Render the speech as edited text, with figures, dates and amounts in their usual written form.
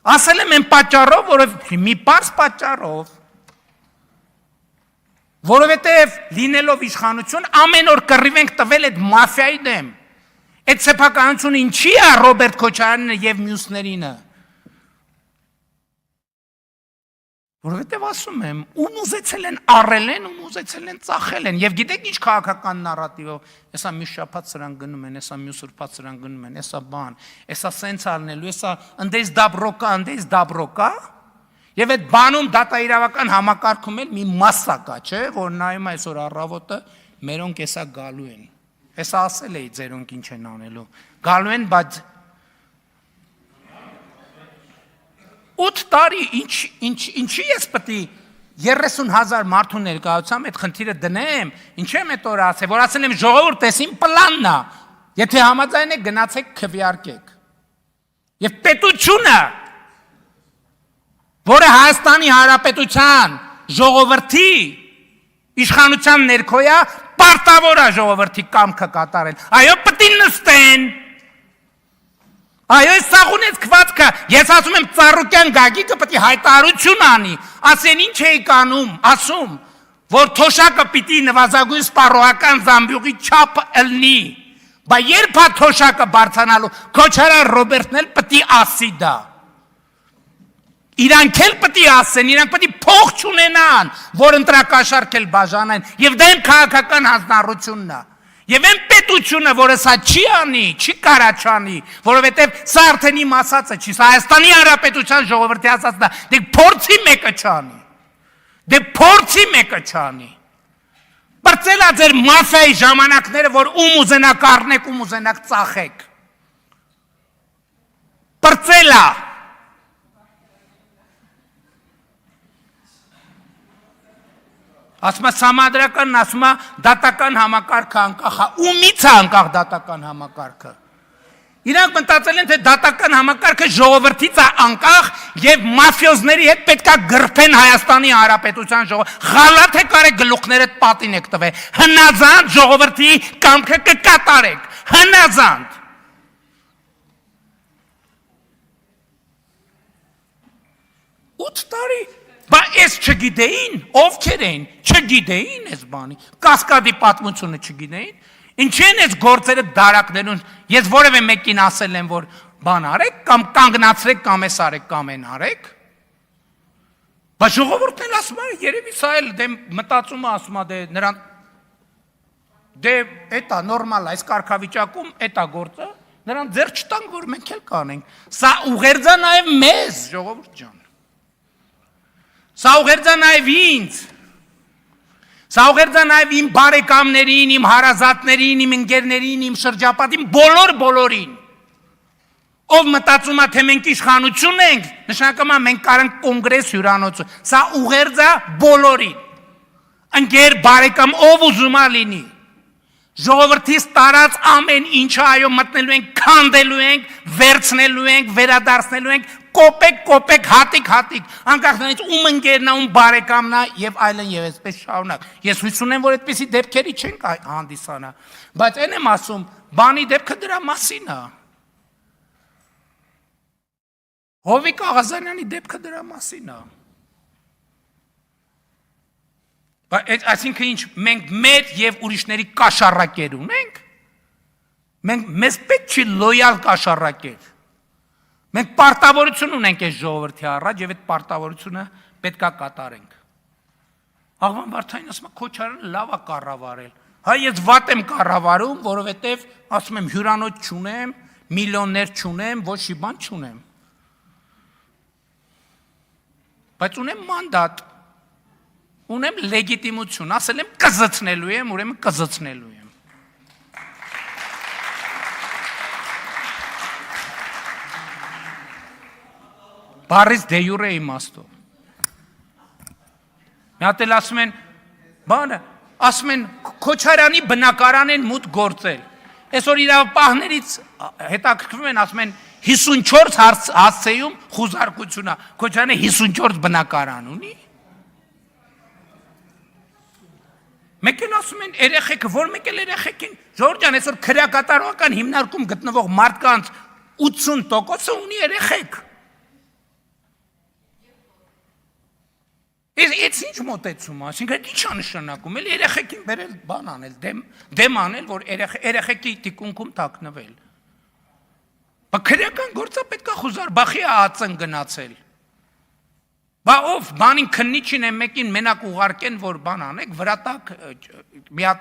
Ասել եմ են պատճառով, մի պարզ պատճառով, որովհետև լինելով իշխանություն ամեն օր կռիվ ենք տվել այդ մաֆիայի դեմ։ Այդ սեփականությունը ինչի է Ռոբերտ Քոչարյանինը եւ մյուսներինը։ Որովհետև ասում եմ, ում ուզեցել են առել են, ում ուզեցել են ծախել են, եւ գիտեք ինչ քաղաքական նարատիվով, հեսա մի շաբաթ սրան գնում են, հեսա մյուս ուրբաթ սրան գնում են, հեսա բան, հեսա սենց ալնելու, հեսա ընդես դաբրոկա, եւ այդ բանում դատաիրավական համակարգում էլ մի մասսա կա, չէ, որ նայում այսօր առավոտը մերոնք հեսա գալու են։ Հեսա ասել էի ձերոնք ինչ են անելու։ Գալու են, բայց 8 տարի ինչի ես պետք է 30,000 մարդու ներկայությամբ այդ խնդիրը դնեմ, ինչ եմ այդ օրը ասել, որ ասել եմ ժողովուրդ, էս իմ պլանն է, եթե համաձայն եք գնացեք քվեարկեք։ Եվ պետությունը, որը Հայաստանի Հանրապետության ժողովրդի իշխանության ներքո է, պարտավոր է ժողովրդի կամքը կատարել։ Այո, պետք է նստեն։ Այո, սաղունեց քվածքը, ես ասում եմ Ծառուկյան Գագիկը պետք է հայտարարություն անի, ասեն ինչ էիք անում, ասում, որ թոշակը պիտի նվազագույն սպառողական զամբյուղի չափ ըլնի, բա երբ է թոշակը բարձանալու, Քոչարյան Ռոբերտն էլ պետք է ասի դա։ Իրանք էլ պետք է ասեն, իրանք պետք է փող չունենան, որ ընտրակաշառք էլ բաժանեն, եւ դա են քաղաքական հանձնառությունն է։ Եվ այն պետությունը, որը սա չի անի, չի կարա չանի, որովհետև սա արդեն իմ ասածը չի, սա Հայաստանի Հանրապետության ժողովրդի ասածն է, դե փորձի մեկը չանի։ Բրծելա ձեր մաֆիայի ժամանակները, որ ում ուզենակ առնեք, ում ուզենակ ծախեք։ Բրծելա։ Ասում է համադրականն, ասում է դատական համակարգը անկախ է, ումից է անկախ դատական համակարգը։ Իրանք մտածել են, թե դատական համակարգը ժողովրդից է անկախ եւ մաֆիոզների հետ պետք է գրփեն Հայաստանի Հանրապետության ժողովուրդ։ Խալաթ եք արեք գլուխներդ պատին եք տվել։ Հնազանդ ժողովրդի կամքը կկատարեք։ Հնազանդ։ Ութ տարի Բա ես չգիտեին, ովքեր էին, չգիտեին ես բանի, կասկադի պատմությունը չգիտեին, ինչ են ես գործերը դարակներուն, ես որև է մեկին ասել եմ, որ բան արեք, կամ կանգնացրեք, կամ ես արեք, կամ են արեք, բա ժողովուրդն էլ ասում է, երևի սա էլ դե մտածումը ասում է, դե նրան, դե էտա նորմալ է, այս կարգավիճակում էտա գործը, նրան ձեր չտանք, որ մենք էլ կանենք, սա ուղերձա նաև մեզ, ժողովուրդ ջան, սա ուղերձա նաև ինձ, սա ուղերձա նաև իմ բարեկամներին, իմ հարազատներին, իմ ընկերներին, իմ շրջապատին, բոլորին, ով մտածում է, թե մենք իշխանություն ենք, նշանակում է մենք կարանք կոնգրես հյուրանոցը, սա ուղերձա բոլորին, ընկեր բարեկամ, ով ուզում է լինի, ժողովրդից տարած ամեն ինչը այո մտնելու ենք, քանդելու ենք, վերցնելու ենք, վերադարձնելու ենք, կոպեկ, հատիկ, անկախ նրանից ում ընկերն է, ում բարեկամն է եւ այլն եւ այսպես շարունակ։ Ես հույս ունեմ, որ այդպեսի դեպքերի չենք հանդիսանա, բայց այն եմ ասում, բանի դեպքը դրա մասին է։ Հովիկ Աղազարյանի դեպքը դրա մասին է։ Այսինքն ինչ, մենք մեր եւ ուրիշների կաշառակեր ունենք։ Մեզ պետք չի լոյալ կաշառակեր։ Մենք պարտավորություն ունենք այս ժողովրդի առաջ եւ այդ պարտավորությունը պետքա կատարենք։ Աղվան Վարդանին ասում է Քոչարյանը լավ է կառավարել։ Հա ես վատ եմ կառավարում, որովհետեւ ասում եմ հյուրանոց չունեմ, միլիոններ չունեմ, ոչ մի բան չունեմ։ Բայց ունեմ մանդատ, ունեմ լեգիտիմություն, ասել եմ կզցնելու եմ, ուրեմն կզցնելու եմ։ Բարից դե յուրե իմաստով։ Մի հատ էլ ասում են, բանը, ասում են Քոչարյանի բնակարան են մուտք գործել։ Այսօր իրավապահներից հետաքրքրվում են, ասում են 54 հասցեում խուզարկություն է։ Քոչարյանը 54 բնակարան ունի։ Մեկ էլ ասում են երեխեքը, որ մեկ էլ երեխեքին, Ժորժ ջան, այսօր քրեակատարողական հիմնարկում գտնվող մարդկանց 80%-ը ունի երեխեք։ Այս ինչ մոտեցում է, այսինքն ի՞նչ է նշանակում, էլ երեխեքին բերել բան անել, դեմ անել, որ երեխեքի տիկունքում թաքնվել։ Բա քրեական գործը պետք է խուզարբախի ածն գնացել։ Բա ով բանին քննիչին է մեկին մենակ ուղարկեն, որ բան անեք, վրա տակ մի հատ